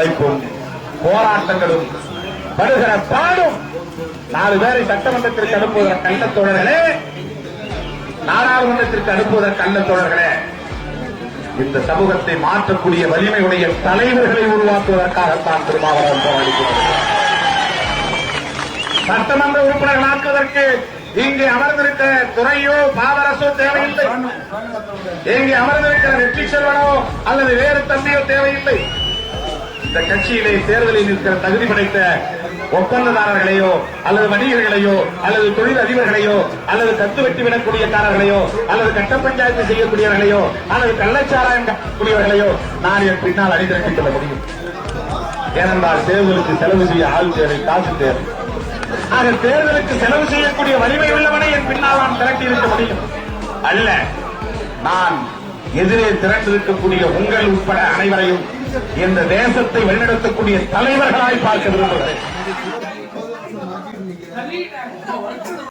உழைப்பும் போராட்டங்களும் படுகிற பாடும் 4 பேரை சட்டமன்றத்திற்கு அனுப்புவதற்கு கள்ள தோழர்களே, நாடாளுமன்றத்திற்கு அனுப்புவதற்கு கள்ள தோழர்களே, இந்த சமூகத்தை மாற்றக்கூடிய வலிமையுடைய தலைவர்களை உருவாக்குவதற்காகத்தான் திருமாவளவன் போராடுகிறார். சட்டமன்ற உறுப்பினர்களாக்குவதற்கு இங்கே அமர்ந்திருக்கிற துறையோ பாவரசோ தேவையில்லை. இங்கே அமர்ந்திருக்கிற வெற்றி செல்வனோ அல்லது வேறு தம்பியோ தேவையில்லை. இந்த கட்சியிலே தேர்தலில் இருக்கிற தகுதி படைத்த ஒப்பந்ததாரர்களையோ அல்லது வணிகர்களையோ அல்லது தொழில் அதிபர்களையோ அல்லது கத்து வெட்டி விடக்கூடியக்காரர்களையோ அல்லது கட்ட பஞ்சாயத்து செய்யக்கூடியவர்களையோ அல்லது கள்ளச்சாராயம் கூடியவர்களையோ நான் என் பின்னால் அணிதிரட்டிக் கொள்ள முடியும். ஏனென்றால் தேர்தலுக்கு செலவு செய்ய ஆள் தேவை, காசு தேவை. ஆக தேர்தலுக்கு செலவு செய்யக்கூடிய வலிமை உள்ளவனை என் பின்னால் நான் திரட்டி இருக்க முடியும். அல்ல, நான் எதிரே திரண்டிருக்கக்கூடிய உங்கள் உட்பட அனைவரையும் இந்த தேசத்தை வழிநடத்தக்கூடிய தலைவர்களாய் பார்க்க விரும்புகிறேன்.